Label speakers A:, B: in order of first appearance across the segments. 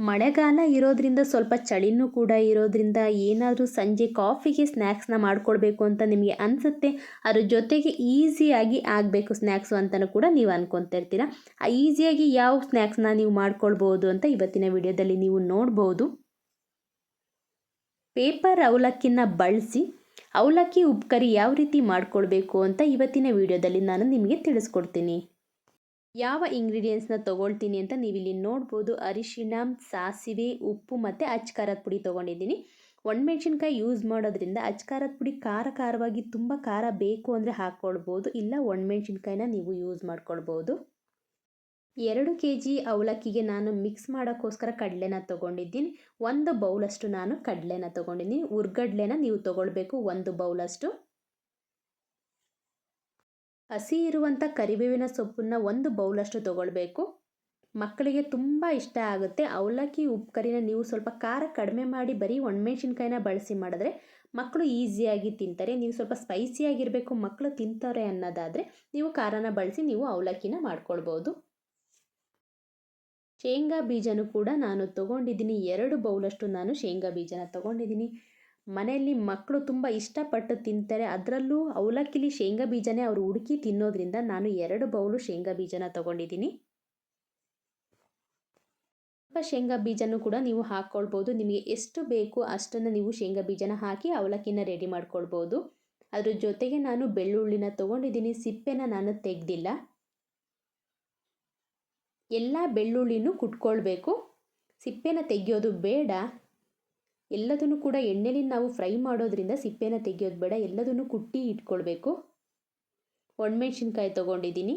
A: ಮಳೆಗಾಲ ಇರೋದ್ರಿಂದ ಸ್ವಲ್ಪ ಚಳಿನೂ ಕೂಡ ಇರೋದ್ರಿಂದ ಏನಾದರೂ ಸಂಜೆ ಕಾಫಿಗೆ ಸ್ನ್ಯಾಕ್ಸ್ನ ಮಾಡ್ಕೊಳ್ಬೇಕು ಅಂತ ನಿಮಗೆ ಅನಿಸುತ್ತೆ. ಅದ್ರ ಜೊತೆಗೆ ಈಸಿಯಾಗಿ ಆಗಬೇಕು ಸ್ನ್ಯಾಕ್ಸು ಅಂತಲೂ ಕೂಡ ನೀವು ಅಂದ್ಕೊತಾ ಇರ್ತೀರ. ಆ ಈಸಿಯಾಗಿ ಯಾವ ಸ್ನ್ಯಾಕ್ಸ್ನ ನೀವು ಮಾಡ್ಕೊಳ್ಬೋದು ಅಂತ ಇವತ್ತಿನ ವಿಡಿಯೋದಲ್ಲಿ ನೀವು ನೋಡ್ಬೋದು. ಪೇಪರ್ ಅವಲಕ್ಕಿನ ಬಳಸಿ ಅವಲಕ್ಕಿ ಉಪ್ಕರಿ ಯಾವ ರೀತಿ ಮಾಡ್ಕೊಳ್ಬೇಕು ಅಂತ ಇವತ್ತಿನ ವಿಡಿಯೋದಲ್ಲಿ ನಾನು ನಿಮಗೆ ತಿಳಿಸ್ಕೊಡ್ತೀನಿ. ಯಾವ ಇಂಗ್ರೀಡಿಯೆಂಟ್ಸ್ನ ತೊಗೊಳ್ತೀನಿ ಅಂತ ನೀವಿಲ್ಲಿ ನೋಡ್ಬೋದು. ಅರಿಶಿಣ, ಸಾಸಿವೆ, ಉಪ್ಪು ಮತ್ತು ಅಚ್ಕಾರದ ಪುಡಿ ತೊಗೊಂಡಿದ್ದೀನಿ. ಒಣಮೆಣ್ಸಿನ್ಕಾಯಿ ಯೂಸ್ ಮಾಡೋದ್ರಿಂದ ಅಚ್ಕಾರದ ಪುಡಿ ಖಾರವಾಗಿ ತುಂಬ ಖಾರ ಬೇಕು ಅಂದರೆ ಹಾಕ್ಕೊಳ್ಬೋದು, ಇಲ್ಲ ಒಣಮೆಣ್ಸಿನ್ಕಾಯಿನ ನೀವು ಯೂಸ್ ಮಾಡ್ಕೊಳ್ಬೋದು. 2 kg ಅವಲಕ್ಕಿಗೆ ನಾನು ಮಿಕ್ಸ್ ಮಾಡೋಕ್ಕೋಸ್ಕರ ಕಡಲೆನ ತೊಗೊಂಡಿದ್ದೀನಿ. 1 ಬೌಲಷ್ಟು ನಾನು ಕಡಲೆನ ತೊಗೊಂಡಿದ್ದೀನಿ. ಹುರ್ಗಡ್ಲೆನ ನೀವು ತೊಗೊಳ್ಬೇಕು 1 ಬೌಲಷ್ಟು. ಹಸಿ ಇರುವಂಥ ಕರಿಬೇವಿನ ಸೊಪ್ಪನ್ನು 1 ಬೌಲಷ್ಟು ತೊಗೊಳ್ಬೇಕು. ಮಕ್ಕಳಿಗೆ ತುಂಬ ಇಷ್ಟ ಆಗುತ್ತೆ. ಅವಲಕ್ಕಿ ಉಪ್ಕರಿನ ನೀವು ಸ್ವಲ್ಪ ಖಾರ ಕಡಿಮೆ ಮಾಡಿ ಬರೀ ಒಣಮೆಣ್ಸಿನ್ಕಾಯಿನ ಬಳಸಿ ಮಾಡಿದ್ರೆ ಮಕ್ಕಳು ಈಸಿಯಾಗಿ ತಿಂತಾರೆ. ನೀವು ಸ್ವಲ್ಪ ಸ್ಪೈಸಿಯಾಗಿರಬೇಕು, ಮಕ್ಕಳು ತಿಂತಾರೆ ಅನ್ನೋದಾದರೆ ನೀವು ಖಾರನ ಬಳಸಿ ನೀವು ಅವಲಕ್ಕಿನ ಮಾಡ್ಕೊಳ್ಬೋದು. ಶೇಂಗಾ ಬೀಜನೂ ಕೂಡ ನಾನು ತೊಗೊಂಡಿದ್ದೀನಿ. 2 ಬೌಲಷ್ಟು ನಾನು ಶೇಂಗಾ ಬೀಜನ ತೊಗೊಂಡಿದ್ದೀನಿ. ಮನೆಯಲ್ಲಿ ಮಕ್ಕಳು ತುಂಬ ಇಷ್ಟಪಟ್ಟು ತಿಂತಾರೆ. ಅದರಲ್ಲೂ ಅವಲಕ್ಕಿಲಿ ಶೇಂಗಾ ಬೀಜನೇ ಅವರು ಹುಡುಕಿ ತಿನ್ನೋದ್ರಿಂದ ನಾನು 2 ಬೌಲು ಶೇಂಗಾ ಬೀಜನ ತೊಗೊಂಡಿದ್ದೀನಿ. ಸ್ವಲ್ಪ ಶೇಂಗಾ ಬೀಜನೂ ಕೂಡ ನೀವು ಹಾಕ್ಕೊಳ್ಬೋದು. ನಿಮಗೆ ಎಷ್ಟು ಬೇಕು ಅಷ್ಟನ್ನು ನೀವು ಶೇಂಗಾ ಬೀಜನ ಹಾಕಿ ಅವಲಕ್ಕಿನ ರೆಡಿ ಮಾಡ್ಕೊಳ್ಬೋದು. ಅದ್ರ ಜೊತೆಗೆ ನಾನು ಬೆಳ್ಳುಳ್ಳಿನ ತೊಗೊಂಡಿದ್ದೀನಿ. ಸಿಪ್ಪೆನ ನಾನು ತೆಗೆದಿಲ್ಲ. ಎಲ್ಲ ಬೆಳ್ಳುಳ್ಳಿನೂ ಕುಟ್ಕೊಳ್ಬೇಕು, ಸಿಪ್ಪೆನ ತೆಗೆಯೋದು ಬೇಡ. ಎಲ್ಲದನ್ನು ಕೂಡ ಎಣ್ಣೆಲಿ ನಾವು ಫ್ರೈ ಮಾಡೋದ್ರಿಂದ ಸಿಪ್ಪೆನ ತೆಗೆಯೋದು ಬೇಡ, ಎಲ್ಲದನ್ನು ಕುಟ್ಟಿ ಇಟ್ಕೊಳ್ಬೇಕು. ಒಣಮೆಣ್ಸಿನ್ಕಾಯಿ ತೊಗೊಂಡಿದ್ದೀನಿ.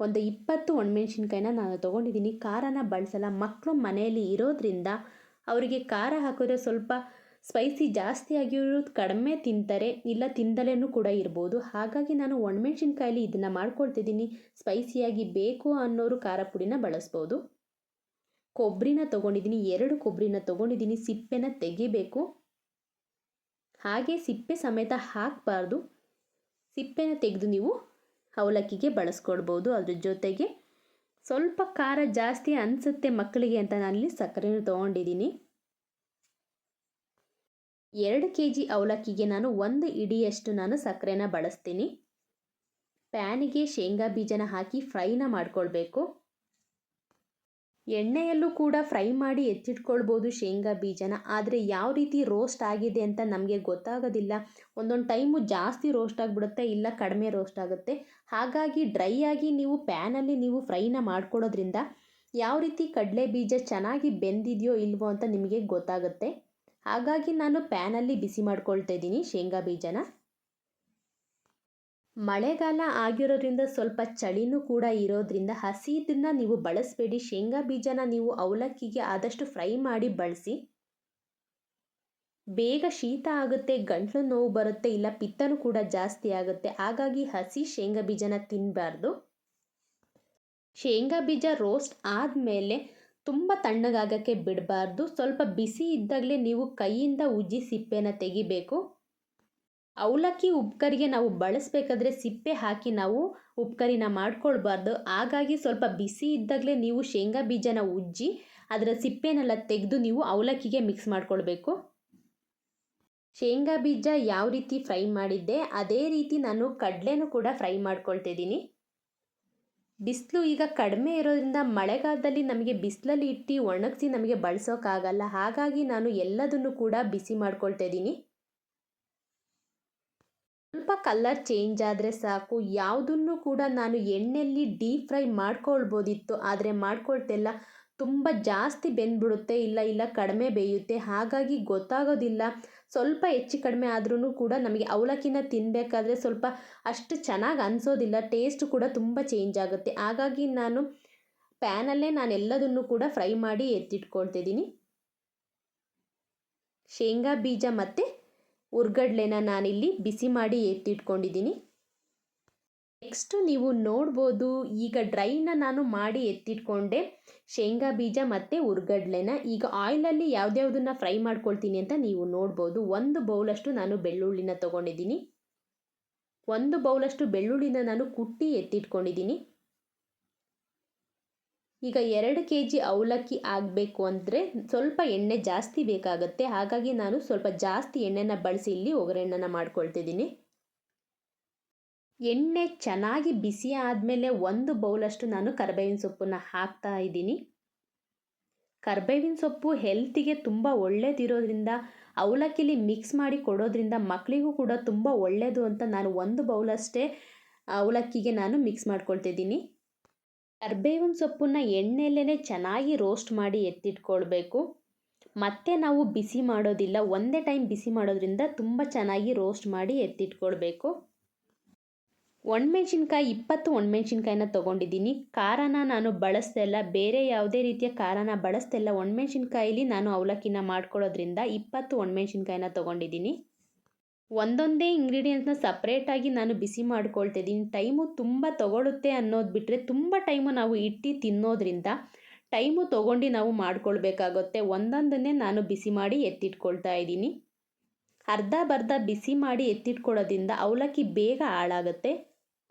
A: ಒಂದು 20 ಒಣಮೆಣ್ಸಿನ್ಕಾಯಿನ ನಾನು ತೊಗೊಂಡಿದ್ದೀನಿ. ಖಾರನ ಬಳಸಲ್ಲ, ಮಕ್ಕಳು ಮನೆಯಲ್ಲಿ ಇರೋದ್ರಿಂದ ಅವರಿಗೆ ಖಾರ ಹಾಕಿದ್ರೆ ಸ್ವಲ್ಪ ಸ್ಪೈಸಿ ಜಾಸ್ತಿ ಆಗಿರೋದು ಕಡಿಮೆ ತಿಂತಾರೆ, ಇಲ್ಲ ತಿಂದಲೇನೂ ಕೂಡ ಇರ್ಬೋದು. ಹಾಗಾಗಿ ನಾನು ಒಣಮೆಣ್ಸಿನ್ಕಾಯಲ್ಲಿ ಇದನ್ನು ಮಾಡ್ಕೊಳ್ತಿದ್ದೀನಿ. ಸ್ಪೈಸಿಯಾಗಿ ಬೇಕು ಅನ್ನೋರು ಖಾರ ಪುಡಿನ ಬಳಸ್ಬೋದು. ಕೊಬ್ಬರಿನ ತೊಗೊಂಡಿದ್ದೀನಿ. 2 ಕೊಬ್ಬರಿನ ತೊಗೊಂಡಿದ್ದೀನಿ. ಸಿಪ್ಪೆನ ತೆಗಿಬೇಕು, ಹಾಗೆ ಸಿಪ್ಪೆ ಸಮೇತ ಹಾಕಬಾರ್ದು. ಸಿಪ್ಪೆನ ತೆಗೆದು ನೀವು ಅವಲಕ್ಕಿಗೆ ಬಳಸ್ಕೊಳ್ಬೋದು. ಅದ್ರ ಜೊತೆಗೆ ಸ್ವಲ್ಪ ಖಾರ ಜಾಸ್ತಿ ಅನಿಸುತ್ತೆ ಮಕ್ಕಳಿಗೆ ಅಂತ ನಾನಿಲ್ಲಿ ಸಕ್ಕರೆನ ತೊಗೊಂಡಿದ್ದೀನಿ. 2 kg ಅವಲಕ್ಕಿಗೆ ನಾನು 1 ಇಡಿಯಷ್ಟು ನಾನು ಸಕ್ಕರೆನ ಬಳಸ್ತೀನಿ. ಪ್ಯಾನಿಗೆ ಶೇಂಗಾ ಬೀಜನ ಹಾಕಿ ಫ್ರೈನ ಮಾಡ್ಕೊಳ್ಬೇಕು. ಎಣ್ಣೆಯಲ್ಲೂ ಕೂಡ ಫ್ರೈ ಮಾಡಿ ಎತ್ತಿಟ್ಕೊಳ್ಬೋದು ಶೇಂಗಾ ಬೀಜನ. ಆದರೆ ಯಾವ ರೀತಿ ರೋಸ್ಟ್ ಆಗಿದೆ ಅಂತ ನಮಗೆ ಗೊತ್ತಾಗೋದಿಲ್ಲ. ಒಂದೊಂದು ಟೈಮು ಜಾಸ್ತಿ ರೋಸ್ಟ್ ಆಗಿಬಿಡುತ್ತೆ, ಇಲ್ಲ ಕಡಿಮೆ ರೋಸ್ಟ್ ಆಗುತ್ತೆ. ಹಾಗಾಗಿ ಡ್ರೈ ಆಗಿ ನೀವು ಪ್ಯಾನಲ್ಲಿ ನೀವು ಫ್ರೈನ ಮಾಡ್ಕೊಳ್ಳೋದ್ರಿಂದ ಯಾವ ರೀತಿ ಕಡಲೆ ಬೀಜ ಚೆನ್ನಾಗಿ ಬೆಂದಿದೆಯೋ ಇಲ್ವೋ ಅಂತ ನಿಮಗೆ ಗೊತ್ತಾಗುತ್ತೆ. ಹಾಗಾಗಿ ನಾನು ಪ್ಯಾನಲ್ಲಿ ಬಿಸಿ ಮಾಡ್ಕೊಳ್ತಾ ಇದ್ದೀನಿ ಶೇಂಗಾ ಬೀಜನ. ಮಳೆಗಾಲ ಆಗಿರೋದ್ರಿಂದ ಸ್ವಲ್ಪ ಚಳಿನೂ ಕೂಡ ಇರೋದ್ರಿಂದ ಹಸಿದನ್ನು ನೀವು ಬಳಸಬೇಡಿ. ಶೇಂಗಾ ಬೀಜನ ನೀವು ಅವಲಕ್ಕಿಗೆ ಆದಷ್ಟು ಫ್ರೈ ಮಾಡಿ ಬಳಸಿ. ಬೇಗ ಶೀತ ಆಗುತ್ತೆ, ಗಂಟಲು ನೋವು ಬರುತ್ತೆ, ಇಲ್ಲ ಪಿತ್ತನೂ ಕೂಡ ಜಾಸ್ತಿ ಆಗುತ್ತೆ. ಹಾಗಾಗಿ ಹಸಿ ಶೇಂಗಾ ಬೀಜನ ತಿನ್ನಬಾರ್ದು. ಶೇಂಗಾ ಬೀಜ ರೋಸ್ಟ್ ಆದಮೇಲೆ ತುಂಬ ತಣ್ಣಗಾಗಕ್ಕೆ ಬಿಡಬಾರ್ದು. ಸ್ವಲ್ಪ ಬಿಸಿ ಇದ್ದಾಗಲೇ ನೀವು ಕೈಯಿಂದ ಉಜ್ಜಿ ಸಿಪ್ಪೆನ ತೆಗಿಬೇಕು. ಅವಲಕ್ಕಿ ಉಪ್ಕರಿಗೆ ನಾವು ಬಳಸಬೇಕಾದ್ರೆ ಸಿಪ್ಪೆ ಹಾಕಿ ನಾವು ಉಪ್ಕರಿನ ಮಾಡ್ಕೊಳ್ಬಾರ್ದು. ಹಾಗಾಗಿ ಸ್ವಲ್ಪ ಬಿಸಿ ಇದ್ದಾಗಲೇ ನೀವು ಶೇಂಗಾ ಬೀಜನ ಉಜ್ಜಿ ಅದರ ಸಿಪ್ಪೆನೆಲ್ಲ ತೆಗೆದು ನೀವು ಅವಲಕ್ಕಿಗೆ ಮಿಕ್ಸ್ ಮಾಡ್ಕೊಳ್ಬೇಕು. ಶೇಂಗಾ ಬೀಜ ಯಾವ ರೀತಿ ಫ್ರೈ ಮಾಡಿದ್ದೆ ಅದೇ ರೀತಿ ನಾನು ಕಡಲೆನೂ ಕೂಡ ಫ್ರೈ ಮಾಡ್ಕೊಳ್ತಿದ್ದೀನಿ. ಬಿಸಿಲು ಈಗ ಕಡಿಮೆ ಇರೋದ್ರಿಂದ ಮಳೆಗಾಲದಲ್ಲಿ ನಮಗೆ ಬಿಸಿಲಲ್ಲಿ ಇಟ್ಟು ಒಣಗಿಸಿ ನಮಗೆ ಬಳಸೋಕ್ಕಾಗಲ್ಲ. ಹಾಗಾಗಿ ನಾನು ಎಲ್ಲದನ್ನು ಕೂಡ ಬಿಸಿ ಮಾಡ್ಕೊಳ್ತಾ ಇದ್ದೀನಿ. ಸ್ವಲ್ಪ ಕಲರ್ ಚೇಂಜ್ ಆದರೆ ಸಾಕು. ಯಾವುದನ್ನು ಕೂಡ ನಾನು ಎಣ್ಣೆಯಲ್ಲಿ ಡೀಪ್ ಫ್ರೈ ಮಾಡ್ಕೊಳ್ಬೋದಿತ್ತು, ಆದರೆ ಮಾಡ್ಕೊಳ್ತಿಲ್ಲ. ತುಂಬ ಜಾಸ್ತಿ ಬೆಂದ್ಬಿಡುತ್ತೆ, ಇಲ್ಲ ಕಡಿಮೆ ಬೇಯುತ್ತೆ. ಹಾಗಾಗಿ ಗೊತ್ತಾಗೋದಿಲ್ಲ. ಸ್ವಲ್ಪ ಹೆಚ್ಚು ಕಡಿಮೆ ಆದ್ರೂ ಕೂಡ ನಮಗೆ ಅವಲಕ್ಕಿನ ತಿನ್ನಬೇಕಾದ್ರೆ ಸ್ವಲ್ಪ ಅಷ್ಟು ಚೆನ್ನಾಗಿ ಅನಿಸೋದಿಲ್ಲ. ಟೇಸ್ಟು ಕೂಡ ತುಂಬ ಚೇಂಜ್ ಆಗುತ್ತೆ. ಹಾಗಾಗಿ ನಾನು ಪ್ಯಾನಲ್ಲೇ ನಾನು ಎಲ್ಲದನ್ನು ಕೂಡ ಫ್ರೈ ಮಾಡಿ ಎತ್ತಿಟ್ಕೊಳ್ತಿದ್ದೀನಿ. ಶೇಂಗಾ ಬೀಜ ಮತ್ತು ಹುರ್ಗಡ್ಲೆನ ನಾನಿಲ್ಲಿ ಬಿಸಿ ಮಾಡಿ ಎತ್ತಿಟ್ಕೊಂಡಿದ್ದೀನಿ. ನೆಕ್ಸ್ಟು ನೀವು ನೋಡ್ಬೋದು, ಈಗ ಡ್ರೈನ ನಾನು ಮಾಡಿ ಎತ್ತಿಟ್ಕೊಂಡೆ ಶೇಂಗಾ ಬೀಜ ಮತ್ತು ಹುರ್ಗಡ್ಲೆನ. ಈಗ ಆಯಿಲಲ್ಲಿ ಯಾವುದ್ಯಾವುದನ್ನು ಫ್ರೈ ಮಾಡ್ಕೊಳ್ತೀನಿ ಅಂತ ನೀವು ನೋಡ್ಬೋದು. 1 ಬೌಲಷ್ಟು ನಾನು ಬೆಳ್ಳುಳ್ಳಿನ ತೊಗೊಂಡಿದ್ದೀನಿ. 1 ಬೌಲಷ್ಟು ಬೆಳ್ಳುಳ್ಳಿನ ನಾನು ಕುಟ್ಟಿ ಎತ್ತಿಟ್ಕೊಂಡಿದ್ದೀನಿ. ಈಗ 2 ಕೆ ಜಿ ಅವಲಕ್ಕಿ ಆಗಬೇಕು ಅಂದರೆ ಸ್ವಲ್ಪ ಎಣ್ಣೆ ಜಾಸ್ತಿ ಬೇಕಾಗುತ್ತೆ. ಹಾಗಾಗಿ ನಾನು ಸ್ವಲ್ಪ ಜಾಸ್ತಿ ಎಣ್ಣೆನ ಬಳಸಿ ಇಲ್ಲಿ ಒಗ್ಗರಣೆನ ಮಾಡ್ಕೊಳ್ತಿದ್ದೀನಿ. ಎಣ್ಣೆ ಚೆನ್ನಾಗಿ ಬಿಸಿ ಆದಮೇಲೆ 1 ಬೌಲಷ್ಟು ನಾನು ಕರಿಬೇವಿನ ಸೊಪ್ಪನ್ನು ಹಾಕ್ತಾ ಇದ್ದೀನಿ. ಕರಿಬೇವಿನ ಸೊಪ್ಪು ಹೆಲ್ತಿಗೆ ತುಂಬ ಒಳ್ಳೆಯದಿರೋದ್ರಿಂದ ಅವಲಕ್ಕಿಲಿ ಮಿಕ್ಸ್ ಮಾಡಿ ಕೊಡೋದ್ರಿಂದ ಮಕ್ಕಳಿಗೂ ಕೂಡ ತುಂಬ ಒಳ್ಳೆಯದು ಅಂತ ನಾನು 1 ಬೌಲಷ್ಟೇ ಅವಲಕ್ಕಿಗೆ ನಾನು ಮಿಕ್ಸ್ ಮಾಡ್ಕೊಳ್ತಿದ್ದೀನಿ. ಕರಿಬೇವಿನ ಸೊಪ್ಪನ್ನು ಎಣ್ಣೆಯಲ್ಲೇ ಚೆನ್ನಾಗಿ ರೋಸ್ಟ್ ಮಾಡಿ ಎತ್ತಿಟ್ಕೊಳ್ಬೇಕು. ಮತ್ತೆ ನಾವು ಬಿಸಿ ಮಾಡೋದಿಲ್ಲ, ಒಂದೇ ಟೈಮ್ ಬಿಸಿ ಮಾಡೋದ್ರಿಂದ ತುಂಬ ಚೆನ್ನಾಗಿ ರೋಸ್ಟ್ ಮಾಡಿ ಎತ್ತಿಟ್ಕೊಳ್ಬೇಕು. ಒಣಮೆಣ್ಸಿನ್ಕಾಯಿ 20 ಒಣಮೆಣ್ಸಿನ್ಕಾಯಿನ ತೊಗೊಂಡಿದ್ದೀನಿ. ಖಾರನ ನಾನು ಬಳಸ್ದೆಲ್ಲ, ಬೇರೆ ಯಾವುದೇ ರೀತಿಯ ಖಾರನ ಬಳಸ್ದೆಲ್ಲ ಒಣಮೆಣ್ಸಿನ್ಕಾಯಿಲಿ ನಾನು ಅವಲಕ್ಕಿನ ಮಾಡ್ಕೊಳ್ಳೋದ್ರಿಂದ 20 ಒಣಮೆಣ್ಸಿನ್ಕಾಯಿನ ತೊಗೊಂಡಿದ್ದೀನಿ. ಒಂದೊಂದೇ ಇಂಗ್ರೀಡಿಯೆಂಟ್ಸ್ನ ಸಪ್ರೇಟಾಗಿ ನಾನು ಬಿಸಿ ಮಾಡ್ಕೊಳ್ತಿದ್ದೀನಿ. ಟೈಮು ತುಂಬ ತೊಗೊಳುತ್ತೆ ಅನ್ನೋದು ಬಿಟ್ಟರೆ ತುಂಬ ಟೈಮು ನಾವು ಇಟ್ಟು ತಿನ್ನೋದ್ರಿಂದ ಟೈಮು ತೊಗೊಂಡು ನಾವು ಮಾಡ್ಕೊಳ್ಬೇಕಾಗುತ್ತೆ. ಒಂದೊಂದನ್ನೇ ನಾನು ಬಿಸಿ ಮಾಡಿ ಎತ್ತಿಟ್ಕೊಳ್ತಾ ಇದ್ದೀನಿ. ಅರ್ಧ ಬಿಸಿ ಮಾಡಿ ಎತ್ತಿಟ್ಕೊಳ್ಳೋದ್ರಿಂದ ಅವಲಕ್ಕಿ ಬೇಗ ಹಾಳಾಗುತ್ತೆ.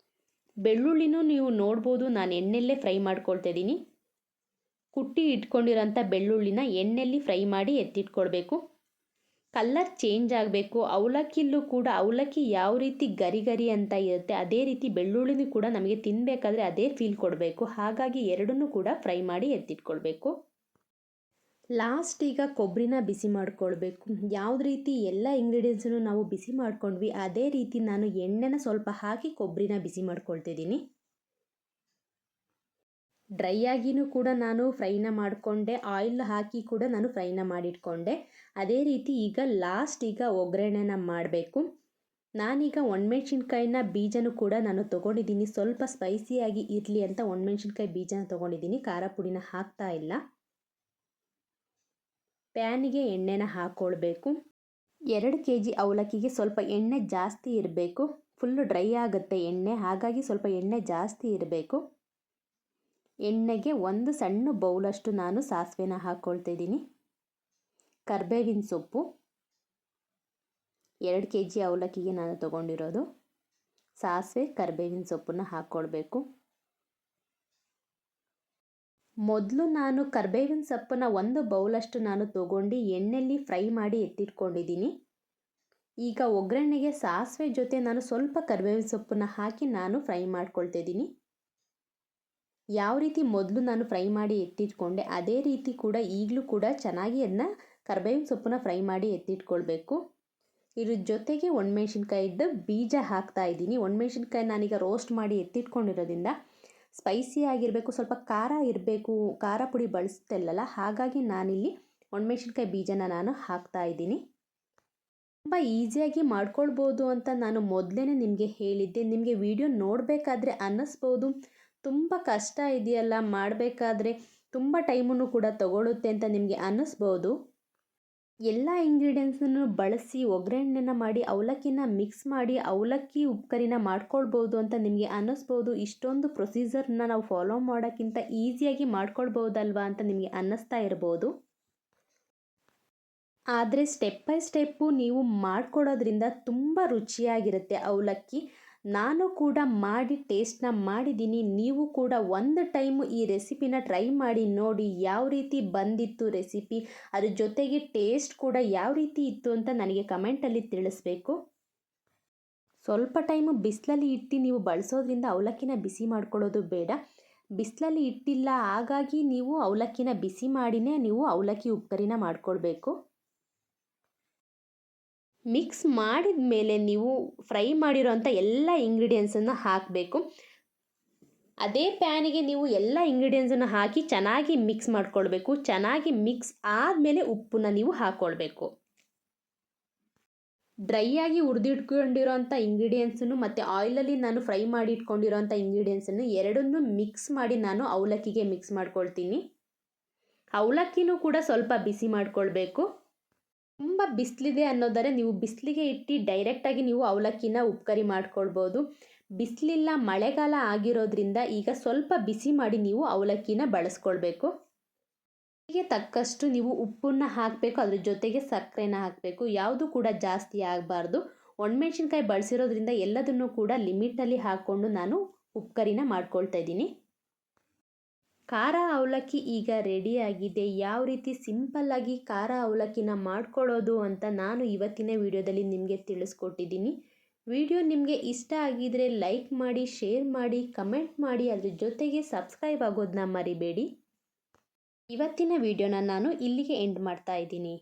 A: ಬೆಳ್ಳುಳ್ಳಿನೂ ನೀವು ನೋಡ್ಬೋದು, ನಾನು ಎಣ್ಣೆಯಲ್ಲೇ ಫ್ರೈ ಮಾಡ್ಕೊಳ್ತಿದ್ದೀನಿ. ಕುಟ್ಟಿ ಇಟ್ಕೊಂಡಿರೋಂಥ ಬೆಳ್ಳುಳ್ಳಿನ ಎಣ್ಣೆಯಲ್ಲಿ ಫ್ರೈ ಮಾಡಿ ಎತ್ತಿಟ್ಕೊಳ್ಬೇಕು. ಕಲರ್ ಚೇಂಜ್ ಆಗಬೇಕು. ಅವಲಕ್ಕಿಲೂ ಕೂಡ ಅವಲಕ್ಕಿ ಯಾವ ರೀತಿ ಗರಿ ಅಂತ ಇರುತ್ತೆ ಅದೇ ರೀತಿ ಬೆಳ್ಳುಳ್ಳಿನೂ ಕೂಡ ನಮಗೆ ತಿನ್ನಬೇಕಾದ್ರೆ ಅದೇ ಫೀಲ್ ಕೊಡಬೇಕು. ಹಾಗಾಗಿ ಎರಡನ್ನೂ ಕೂಡ ಫ್ರೈ ಮಾಡಿ ಎತ್ತಿಟ್ಕೊಳ್ಬೇಕು. ಲಾಸ್ಟ್ ಈಗ ಕೊಬ್ಬರಿನ ಬಿಸಿ ಮಾಡ್ಕೊಳ್ಬೇಕು. ಯಾವ್ದು ರೀತಿ ಎಲ್ಲ ಇಂಗ್ರೀಡಿಯೆಂಟ್ಸನ್ನು ನಾವು ಬಿಸಿ ಮಾಡ್ಕೊಂಡ್ವಿ ಅದೇ ರೀತಿ ನಾನು ಎಣ್ಣೆನ ಸ್ವಲ್ಪ ಹಾಕಿ ಕೊಬ್ಬರಿನ ಬಿಸಿ ಮಾಡ್ಕೊಳ್ತಿದ್ದೀನಿ. ಡ್ರೈ ಆಗಿನೂ ಕೂಡ ನಾನು ಫ್ರೈನ ಮಾಡಿಕೊಂಡೆ, ಆಯಿಲ್ ಹಾಕಿ ಕೂಡ ನಾನು ಫ್ರೈನ ಮಾಡಿಟ್ಕೊಂಡೆ. ಅದೇ ರೀತಿ ಈಗ ಒಗ್ಗರಣೆನ ಮಾಡಬೇಕು. ನಾನೀಗ ಒಣಮೆಣ್ಸಿನ್ಕಾಯಿನ ಬೀಜನೂ ಕೂಡ ನಾನು ತೊಗೊಂಡಿದ್ದೀನಿ. ಸ್ವಲ್ಪ ಸ್ಪೈಸಿಯಾಗಿ ಇರಲಿ ಅಂತ ಒಣಮೆಣ್ಸಿನ್ಕಾಯಿ ಬೀಜನ ತೊಗೊಂಡಿದ್ದೀನಿ. ಖಾರ ಪುಡಿನ ಹಾಕ್ತಾ ಇಲ್ಲ. ಪ್ಯಾನಿಗೆ ಎಣ್ಣೆನ ಹಾಕ್ಕೊಳ್ಬೇಕು. 2 ಕೆ ಜಿ ಅವಲಕ್ಕಿಗೆ ಸ್ವಲ್ಪ ಎಣ್ಣೆ ಜಾಸ್ತಿ ಇರಬೇಕು. ಫುಲ್ಲು ಡ್ರೈ ಆಗುತ್ತೆ ಎಣ್ಣೆ, ಹಾಗಾಗಿ ಸ್ವಲ್ಪ ಎಣ್ಣೆ ಜಾಸ್ತಿ ಇರಬೇಕು. ಎಣ್ಣೆಗೆ 1 ಸಣ್ಣ ಬೌಲಷ್ಟು ನಾನು ಸಾಸಿವೆನ ಹಾಕ್ಕೊಳ್ತಿದ್ದೀನಿ. ಕರಿಬೇವಿನ ಸೊಪ್ಪು 2 ಕೆ ಜಿ ಅವಲಕ್ಕಿಗೆ ನಾನು ತೊಗೊಂಡಿರೋದು. ಸಾಸಿವೆ, ಕರಿಬೇವಿನ ಸೊಪ್ಪನ್ನು ಹಾಕ್ಕೊಳ್ಬೇಕು. ಮೊದಲು ನಾನು ಕರಿಬೇವಿನ ಸೊಪ್ಪನ್ನು 1 ಬೌಲಷ್ಟು ನಾನು ತೊಗೊಂಡು ಎಣ್ಣೆಯಲ್ಲಿ ಫ್ರೈ ಮಾಡಿ ಎತ್ತಿಟ್ಕೊಂಡಿದ್ದೀನಿ. ಈಗ ಒಗ್ಗರಣೆಗೆ ಸಾಸಿವೆ ಜೊತೆ ನಾನು ಸ್ವಲ್ಪ ಕರಿಬೇವಿನ ಸೊಪ್ಪನ್ನು ಹಾಕಿ ನಾನು ಫ್ರೈ ಮಾಡ್ಕೊಳ್ತಿದ್ದೀನಿ. ಯಾವ ರೀತಿ ಮೊದಲು ನಾನು ಫ್ರೈ ಮಾಡಿ ಎತ್ತಿಟ್ಕೊಂಡೆ ಅದೇ ರೀತಿ ಕೂಡ ಈಗಲೂ ಕೂಡ ಚೆನ್ನಾಗಿ ಅದನ್ನ ಕರಿಬೇವಿನ ಸೊಪ್ಪನ್ನ ಫ್ರೈ ಮಾಡಿ ಎತ್ತಿಟ್ಕೊಳ್ಬೇಕು. ಇದ್ರ ಜೊತೆಗೆ ಒಣಮೆಣ್ಸಿನ್ಕಾಯಿದ್ದು ಬೀಜ ಹಾಕ್ತಾ ಇದ್ದೀನಿ. ಒಣಮೆಣ್ಸಿನ್ಕಾಯಿ ನಾನೀಗ ರೋಸ್ಟ್ ಮಾಡಿ ಎತ್ತಿಟ್ಕೊಂಡಿರೋದ್ರಿಂದ ಸ್ಪೈಸಿ ಆಗಿರಬೇಕು, ಸ್ವಲ್ಪ ಖಾರ ಇರಬೇಕು, ಖಾರ ಪುಡಿ ಬಳಸ್ತಿಲ್ಲಲ್ಲ, ಹಾಗಾಗಿ ನಾನಿಲ್ಲಿ ಒಣಮೆಣ್ಸಿನ್ಕಾಯಿ ಬೀಜನ ನಾನು ಹಾಕ್ತಾ ಇದ್ದೀನಿ. ತುಂಬ ಈಸಿಯಾಗಿ ಮಾಡ್ಕೊಳ್ಬೋದು ಅಂತ ನಾನು ಮೊದಲೇ ನಿಮಗೆ ಹೇಳಿದ್ದೆ. ನಿಮಗೆ ವಿಡಿಯೋ ನೋಡಬೇಕಾದ್ರೆ ಅನ್ನಿಸ್ಬೋದು ತುಂಬ ಕಷ್ಟ ಇದೆಯಲ್ಲ ಮಾಡಬೇಕಾದ್ರೆ, ತುಂಬ ಟೈಮನ್ನು ಕೂಡ ತಗೊಳ್ಳುತ್ತೆ ಅಂತ ನಿಮಗೆ ಅನ್ನಿಸ್ಬೋದು. ಎಲ್ಲ ಇಂಗ್ರೀಡಿಯೆಂಟ್ಸನ್ನು ಬಳಸಿ ಒಗ್ಗರಣೆನ ಮಾಡಿ ಅವಲಕ್ಕಿನ ಮಿಕ್ಸ್ ಮಾಡಿ ಅವಲಕ್ಕಿ ಉಪ್ಕರಿನ ಮಾಡ್ಕೊಳ್ಬೋದು ಅಂತ ನಿಮಗೆ ಅನ್ನಿಸ್ಬೋದು. ಇಷ್ಟೊಂದು ಪ್ರೊಸೀಜರ್ನ ನಾವು ಫಾಲೋ ಮಾಡೋಕ್ಕಿಂತ ಈಸಿಯಾಗಿ ಮಾಡ್ಕೊಳ್ಬೋದಲ್ವಾ ಅಂತ ನಿಮಗೆ ಅನ್ನಿಸ್ತಾ ಇರ್ಬೋದು. ಆದರೆ ಸ್ಟೆಪ್ ಬೈ ಸ್ಟೆಪ್ಪು ನೀವು ಮಾಡ್ಕೊಡೋದ್ರಿಂದ ತುಂಬ ರುಚಿಯಾಗಿರುತ್ತೆ ಅವಲಕ್ಕಿ. ನಾನು ಕೂಡ ಮಾಡಿ ಟೇಸ್ಟ್ನ ಮಾಡಿದ್ದೀನಿ. ನೀವು ಕೂಡ ಒಂದು ಟೈಮು ಈ ರೆಸಿಪಿನ ಟ್ರೈ ಮಾಡಿ ನೋಡಿ ಯಾವ ರೀತಿ ಬಂದಿತ್ತು ರೆಸಿಪಿ, ಅದ್ರ ಜೊತೆಗೆ ಟೇಸ್ಟ್ ಕೂಡ ಯಾವ ರೀತಿ ಇತ್ತು ಅಂತ ನನಗೆ ಕಮೆಂಟಲ್ಲಿ ತಿಳಿಸ್ಬೇಕು. ಸ್ವಲ್ಪ ಟೈಮು ಬಿಸಿಲಲ್ಲಿ ಇಟ್ಟು ನೀವು ಬಳಸೋದ್ರಿಂದ ಅವಲಕ್ಕಿನ ಬಿಸಿ ಮಾಡ್ಕೊಳ್ಳೋದು ಬೇಡ. ಬಿಸಿಲಲ್ಲಿ ಇಟ್ಟಿಲ್ಲ, ಹಾಗಾಗಿ ನೀವು ಅವಲಕ್ಕಿನ ಬಿಸಿ ಮಾಡಿನೇ ನೀವು ಅವಲಕ್ಕಿ ಉಪ್ಕರಿನ ಮಾಡ್ಕೊಳ್ಬೇಕು. ಮಿಕ್ಸ್ ಮಾಡಿದ ಮೇಲೆ ನೀವು ಫ್ರೈ ಮಾಡಿರೋಂಥ ಎಲ್ಲ ಇಂಗ್ರೀಡಿಯೆಂಟ್ಸನ್ನು ಹಾಕಬೇಕು. ಅದೇ ಪ್ಯಾನಿಗೆ ನೀವು ಎಲ್ಲ ಇಂಗ್ರೀಡಿಯೆಂಟ್ಸನ್ನು ಹಾಕಿ ಚೆನ್ನಾಗಿ ಮಿಕ್ಸ್ ಮಾಡ್ಕೊಳ್ಬೇಕು. ಚೆನ್ನಾಗಿ ಮಿಕ್ಸ್ ಆದಮೇಲೆ ಉಪ್ಪನ್ನ ನೀವು ಹಾಕ್ಕೊಳ್ಬೇಕು. ಡ್ರೈ ಆಗಿ ಹುರಿದಿಟ್ಕೊಂಡಿರೋಂಥ ಇಂಗ್ರೀಡಿಯೆಂಟ್ಸನ್ನು ಮತ್ತು ಆಯಿಲಲ್ಲಿ ನಾನು ಫ್ರೈ ಮಾಡಿ ಇಟ್ಕೊಂಡಿರೋಂಥ ಇಂಗ್ರೀಡಿಯೆಂಟ್ಸನ್ನು ಎರಡನ್ನೂ ಮಿಕ್ಸ್ ಮಾಡಿ ನಾನು ಅವಲಕ್ಕಿಗೆ ಮಿಕ್ಸ್ ಮಾಡ್ಕೊಳ್ತೀನಿ. ಅವಲಕ್ಕಿನೂ ಕೂಡ ಸ್ವಲ್ಪ ಬಿಸಿ ಮಾಡ್ಕೊಳ್ಬೇಕು. ತುಂಬ ಬಿಸಿಲಿದೆ ಅನ್ನೋದಾದರೆ ನೀವು ಬಿಸಿಲಿಗೆ ಇಟ್ಟು ಡೈರೆಕ್ಟಾಗಿ ನೀವು ಅವಲಕ್ಕಿನ ಉಪ್ಕರಿ ಮಾಡ್ಕೊಳ್ಬೋದು. ಬಿಸಿಲಿಲ್ಲ, ಮಳೆಗಾಲ ಆಗಿರೋದ್ರಿಂದ ಈಗ ಸ್ವಲ್ಪ ಬಿಸಿ ಮಾಡಿ ನೀವು ಅವಲಕ್ಕಿನ ಬಳಸ್ಕೊಳ್ಬೇಕು. ಹೀಗೆ ತಕ್ಕಷ್ಟು ನೀವು ಉಪ್ಪನ್ನು ಹಾಕಬೇಕು, ಅದ್ರ ಜೊತೆಗೆ ಸಕ್ಕರೆನ ಹಾಕಬೇಕು. ಯಾವುದು ಕೂಡ ಜಾಸ್ತಿ ಆಗಬಾರ್ದು. ಒಣಮೆಣ್ಸಿನ್ಕಾಯಿ ಬಳಸಿರೋದ್ರಿಂದ ಎಲ್ಲದನ್ನು ಕೂಡ ಲಿಮಿಟಲ್ಲಿ ಹಾಕ್ಕೊಂಡು ನಾನು ಉಪ್ಕರಿನ ಮಾಡ್ಕೊಳ್ತಾ ಇದ್ದೀನಿ. ಖಾರ ಅವಲಕ್ಕಿ ಈಗ ರೆಡಿಯಾಗಿದೆ. ಯಾವ ರೀತಿ ಸಿಂಪಲ್ಲಾಗಿ ಖಾರ ಅವಲಕ್ಕಿನ ಮಾಡ್ಕೊಳ್ಳೋದು ಅಂತ ನಾನು ಇವತ್ತಿನ ವಿಡಿಯೋದಲ್ಲಿ ನಿಮಗೆ ತಿಳಿಸ್ಕೊಟ್ಟಿದ್ದೀನಿ. ವಿಡಿಯೋ ನಿಮಗೆ ಇಷ್ಟ ಆಗಿದರೆ ಲೈಕ್ ಮಾಡಿ, ಶೇರ್ ಮಾಡಿ, ಕಮೆಂಟ್ ಮಾಡಿ, ಅದ್ರ ಜೊತೆಗೆ ಸಬ್ಸ್ಕ್ರೈಬ್ ಆಗೋದನ್ನ ಮರಿಬೇಡಿ. ಇವತ್ತಿನ ವಿಡಿಯೋನ ನಾನು ಇಲ್ಲಿಗೆ ಎಂಡ್ ಮಾಡ್ತಾ ಇದ್ದೀನಿ.